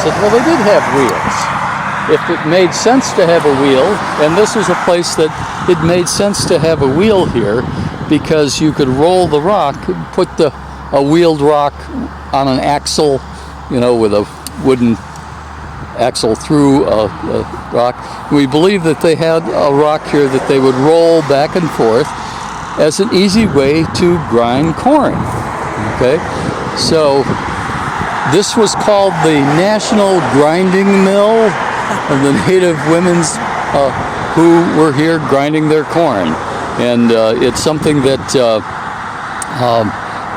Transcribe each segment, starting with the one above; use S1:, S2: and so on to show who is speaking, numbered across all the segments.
S1: said, well, they did have wheels. If it made sense to have a wheel, and this was a place that it made sense to have a wheel here, because you could roll the rock, put a wheeled rock on an axle, with a wooden axle through a rock. We believe that they had a rock here that they would roll back and forth as an easy way to grind corn. Okay, so this was called the National Grinding Mill of the native women's who were here grinding their corn, and it's something that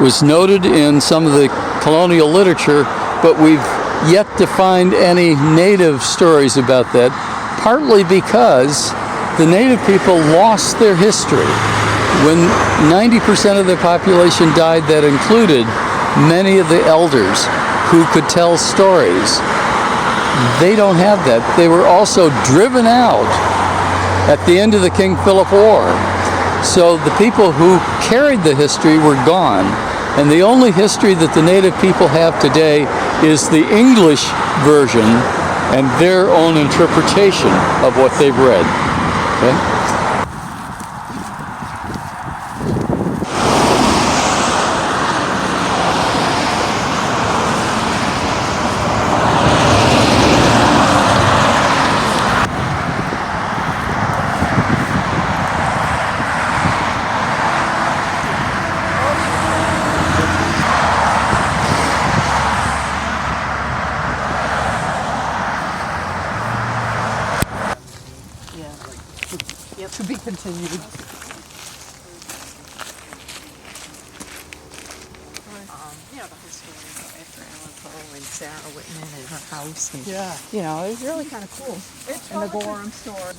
S1: was noted in some of the colonial literature, but we've yet to find any native stories about that, partly because the native people lost their history. When 90% of the population died, that included many of the elders who could tell stories. They don't have that. They were also driven out at the end of the King Philip War. So the people who carried the history were gone. And the only history that the native people have today is the English version and their own interpretation of what they've read. Okay?
S2: Yep. To be continued. The whole story about Edgar Allan Poe and Sarah Whitman and her house. And, it was really kind of cool. And the Gorham store.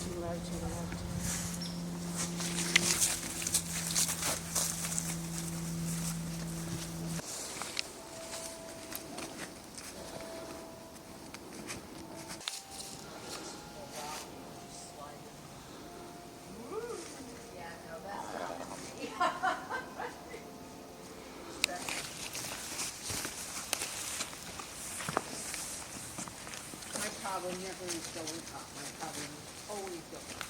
S2: Problem never is going up. My problem is always going up.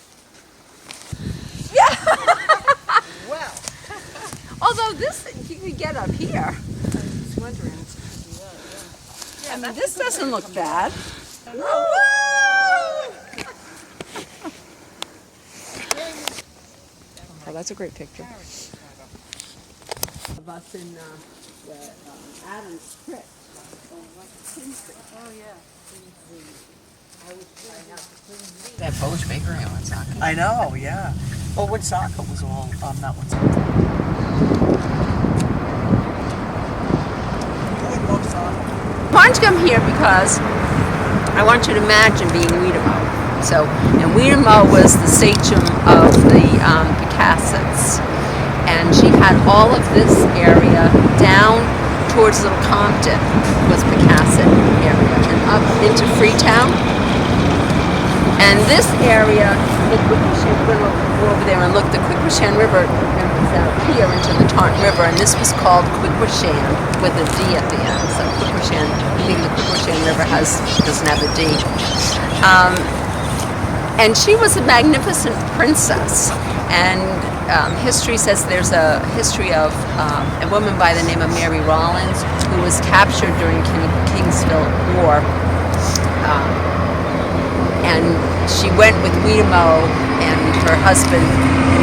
S2: Yeah. Well. Although this, you could get up here. I was wondering. Yeah, I mean, this doesn't look bad. Oh, that's a great picture. Of us in the Adams Creek. Oh, yeah.
S3: That Polish bakery in Woonsocket.
S4: I know, yeah. Well, Woonsocket was all, not Woonsocket.
S2: I wanted to come here because I want you to imagine being Weedamo. So, and Weedamo was the sachem of the Picassets. And she had all of this area down towards Little Compton was Picasset area, and up into Freetown. And this area, the Quequechan, we're going to go over there and look, the Quequechan River is out here into the Taunton River, and this was called Quequechan with a D at the end. So Quequechan, I think the Quequechan River doesn't have a D. And she was a magnificent princess. And history says there's a history of a woman by the name of Mary Rollins who was captured during Kingsville War. And she went with Weedamo and her husband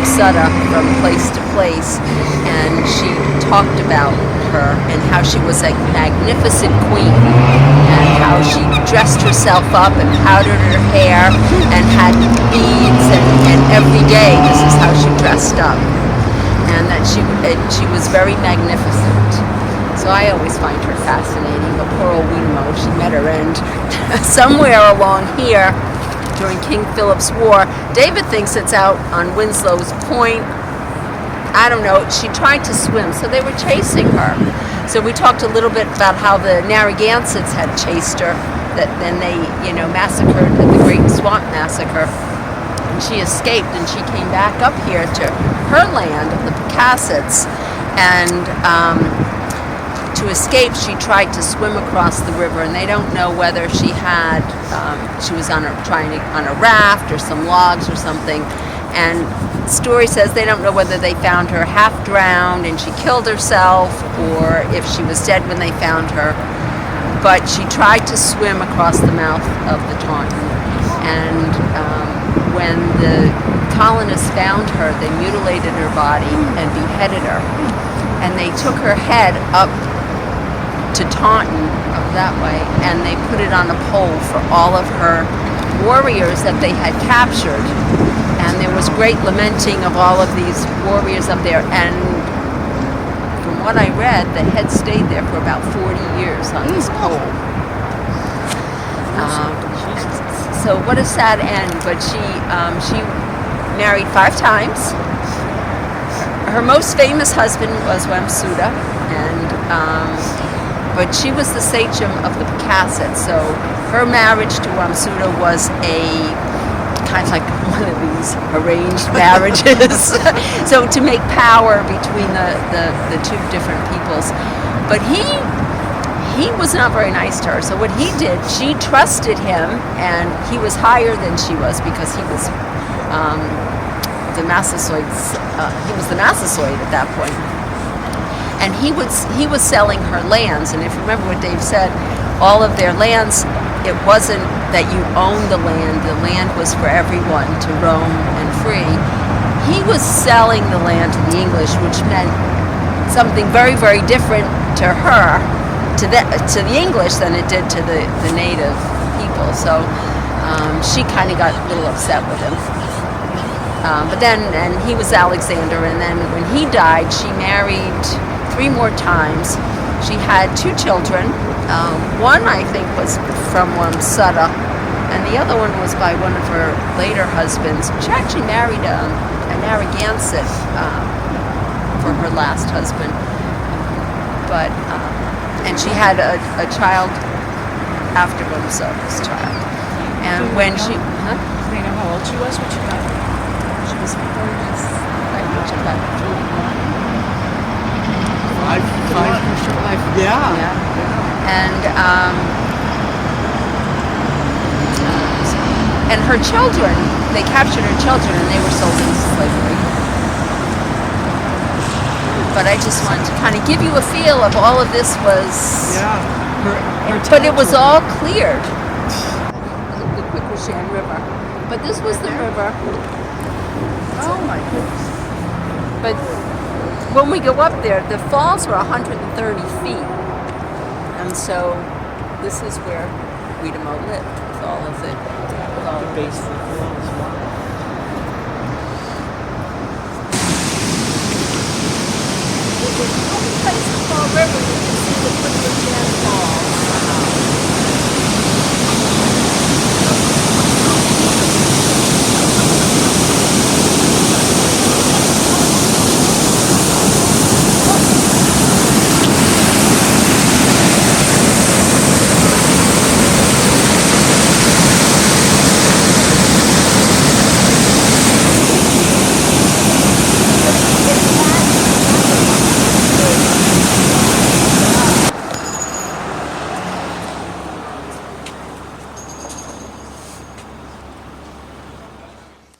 S2: Sutta from place to place, and she talked about her and how she was a magnificent queen and how she dressed herself up and powdered her hair and had beads, and every day this is how she dressed up, and that she was very magnificent. So I always find her fascinating, but poor old Weedamo, she met her end somewhere along here during King Philip's War. David thinks it's out on Winslow's Point. I don't know. She tried to swim, so they were chasing her. So we talked a little bit about how the Narragansetts had chased her, that then they, massacred at the Great Swamp Massacre. And she escaped, and she came back up here to her land of the Picassets. And to escape, she tried to swim across the river, and they don't know whether she had, she was on a raft or some logs or something. And the story says they don't know whether they found her half drowned and she killed herself, or if she was dead when they found her. But she tried to swim across the mouth of the Taunton, and when the colonists found her, they mutilated her body and beheaded her. And they took her head up to Taunton, up that way, and they put it on a pole for all of her warriors that they had captured. And there was great lamenting of all of these warriors up there. And from what I read, the head stayed there for about 40 years on this pole. So what a sad end. But she married 5 times. Her most famous husband was Wamsuta, but she was the sachem of the Picasset. So her marriage to Wamsuta was a kind of like one of these arranged marriages. So to make power between the two different peoples. But he was not very nice to her. So what he did, she trusted him, and he was higher than she was because he was the Massasoits. He was the Massasoit at that point. And he was selling her lands. And if you remember what Dave said, all of their lands, it wasn't that you owned the land was for everyone to roam and free. He was selling the land to the English, which meant something very, very different to her, to the English, than it did to the native people. So she kind of got a little upset with him. But then, and he was Alexander, and then when he died, she married 3 more times. She had 2 children. One, I think, was from Wamsuta, and the other one was by one of her later husbands. She actually married a Narragansett for her last husband. But, and she had a child after Wamsuta's child. And when she,
S5: Do they know how old she was when she died?
S2: she was about
S4: 5. Yeah.
S2: And her children, they captured her children and they were sold into slavery. But I just wanted to kind of give you a feel of all of this was,
S4: Yeah.
S2: but it was all cleared. The Quicklesham River. But this was the river.
S4: Oh my goodness.
S2: But when we go up there, the falls were 130 feet. And so this is where Weedamo lived with all of the
S4: Base of the world as well.
S2: There's no place to Fall River. You can see the Quicklesham